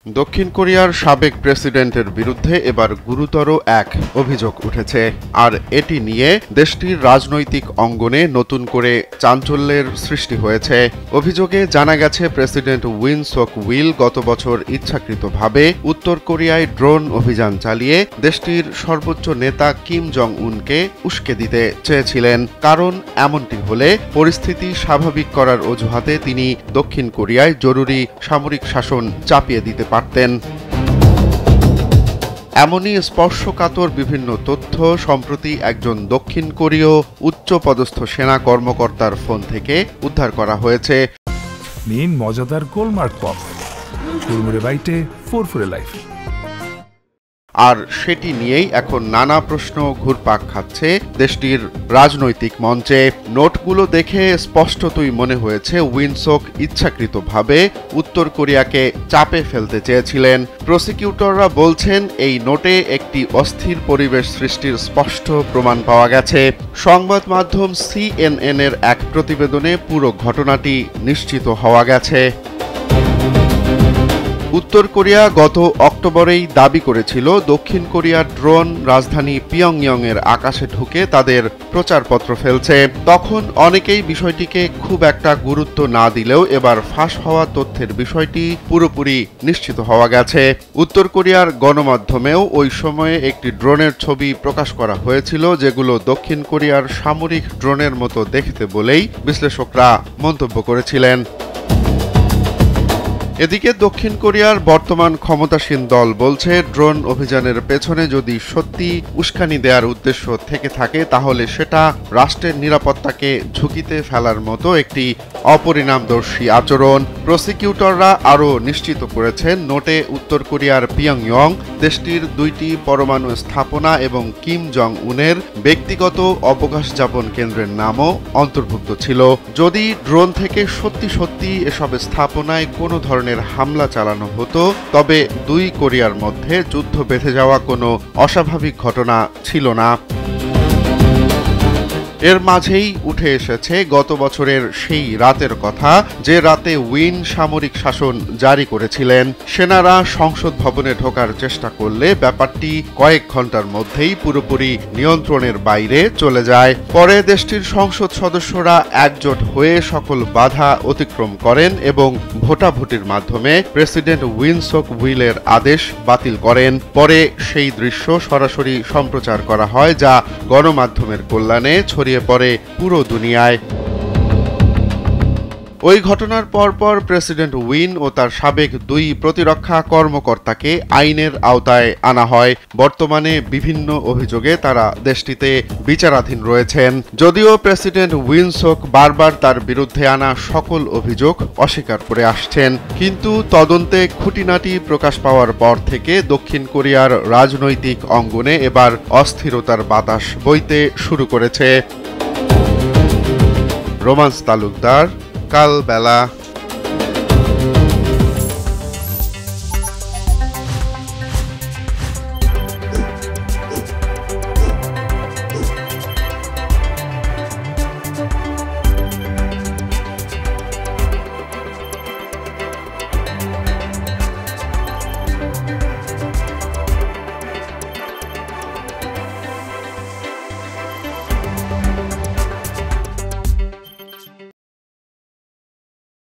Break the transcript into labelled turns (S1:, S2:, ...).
S1: দক্ষিণ কোরিয়ার সাবেক প্রেসিডেন্টের বিরুদ্ধে এবার গুরুতর এক অভিযোগ উঠেছে, আর এটি নিয়ে দেশটির রাজনৈতিক অঙ্গনে নতুন করে চাঞ্চল্যের সৃষ্টি হয়েছে। অভিযোগে জানা গেছে, প্রেসিডেন্ট উইন sok উইল গত বছর ইচ্ছাকৃতভাবে উত্তর কোরিয়ায় ড্রোন অভিযান চালিয়ে দেশটির সর্বোচ্চ নেতা কিম জং উনকে উস্কে দিতে চেয়েছিলেন। কারণ এমনটি হলে পরিস্থিতি স্বাভাবিক করার অজুহাতে তিনি দক্ষিণ কোরিয়ায় জরুরি সামরিক শাসন চাপিয়ে দিতে পারতেন। এমনই স্পর্শকাতর বিভিন্ন তথ্য সম্প্রতি একজন দক্ষিণ কোরীয় উচ্চপদস্থ সেনা কর্মকর্তার ফোন থেকে উদ্ধার করা হয়েছে।
S2: নিন মজাদার গোলমার্ক পপ, কুড়মুড়ে বাইটে ফুরফুরে লাইফ।
S1: আর সেটি নিয়েই এখন নানা প্রশ্ন ঘুরপাক খাচ্ছে দেশটির রাজনৈতিক মঞ্চে। নোটগুলো দেখে স্পষ্টতই মনে হয়েছে উইন sok ইচ্ছাকৃতভাবে উত্তর কোরিয়াকে চাপে ফেলতে চেয়েছিলেন। প্রসিকিউটররা বলছেন, এই নোটে একটি অস্থির পরিবেশ সৃষ্টির স্পষ্ট প্রমাণ পাওয়া গেছে। সংবাদ মাধ্যম CNN এর এক প্রতিবেদনে পুরো ঘটনাটি নিশ্চিত হওয়া গেছে। উত্তর কোরিয়া গত অক্টোবরেই দাবি করেছিল, দক্ষিণ কোরিয়ার ড্রোন রাজধানী পিয়ংইয়ং এর আকাশে ঢুকে তাদের প্রচারপত্র ফেলছে। তখন অনেকেই বিষয়টিকে খুব একটা গুরুত্ব না দিলেও এবার ফাঁস হওয়া তথ্যের বিষয়টি পুরোপুরি নিশ্চিত হওয়া গেছে। উত্তর কোরিয়ার গণমাধ্যমেও ওই সময়ে একটি ড্রোনের ছবি প্রকাশ করা হয়েছিল, যেগুলো দক্ষিণ কোরিয়ার সামরিক ড্রোনের মতো দেখতে বলেই বিশ্লেষকরা মন্তব্য করেছিলেন। এদিকে দক্ষিণ কোরিয়ার বর্তমান ক্ষমতাসীন দল বলছে, ড্রোন অভিযানের পেছনে যদি সত্যি উস্কানি দেওয়ার উদ্দেশ্য থেকে থাকে, তাহলে সেটা রাষ্ট্রের নিরাপত্তাকে ঝুঁকিতে ফেলার মতো একটি অপরিণামদর্শী আচরণ। প্রসিকিউটররা আরও নিশ্চিত করেছেন, নোটে উত্তর কোরিয়ার পিয়ংইয়ং, দেশটির 2টি পরমাণু স্থাপনা এবং কিম জং উনের ব্যক্তিগত অবকাশ যাপন কেন্দ্রের নামও অন্তর্ভুক্ত ছিল। যদি ড্রোন থেকে সত্যি সত্যি এসব স্থাপনায় কোনো ধরনের হামলা চালানো হতো, তবে দুই কোরিয়ার মধ্যে যুদ্ধ বেঁধে যাওয়া কোনো অস্বাভাবিক ঘটনা ছিল না। এর মাঝেই উঠে এসেছে গত বছরের সেই রাতের কথা, যে রাতে উইন সামরিক শাসন জারি করেছিলেন। সেনারা সংসদ ভবনে ঢোকার চেষ্টা করলে ব্যাপারটি কয়েক ঘন্টার মধ্যেই পুরোপুরি নিয়ন্ত্রণের বাইরে চলে যায়। পরে দেশটির সংসদ সদস্যরা একজোট হয়ে সকল বাধা অতিক্রম করেন এবং ভোটাভুটির মাধ্যমে প্রেসিডেন্ট উইন sok উইলের আদেশ বাতিল করেন। পরে সেই দৃশ্য সরাসরি সম্প্রচার করা হয়, যা গণমাধ্যমের কল্যাণে ছড়িয়ে পড়ে পুরো দুনিয়ায়। ওই ঘটনার পরপর প্রেসিডেন্ট উইন ও তার সাবেক 2 প্রতিরক্ষা কর্মকর্তাকে আইনের আওতায় আনা হয়। বর্তমানে বিভিন্ন অভিযোগে তারা দেশটিতে বিচারাধীন রয়েছেন। যদিও প্রেসিডেন্ট উইন sok বারবার তার বিরুদ্ধে আনা সকল অভিযোগ অস্বীকার করে আসছেন, কিন্তু তদন্তে খুঁটিনাটি প্রকাশ পাওয়ার পর থেকে দক্ষিণ কোরিয়ার রাজনৈতিক অঙ্গনে এবার অস্থিরতার বাতাস বইতে শুরু করেছে। রোমান্স তালুকদার, কালবেলা।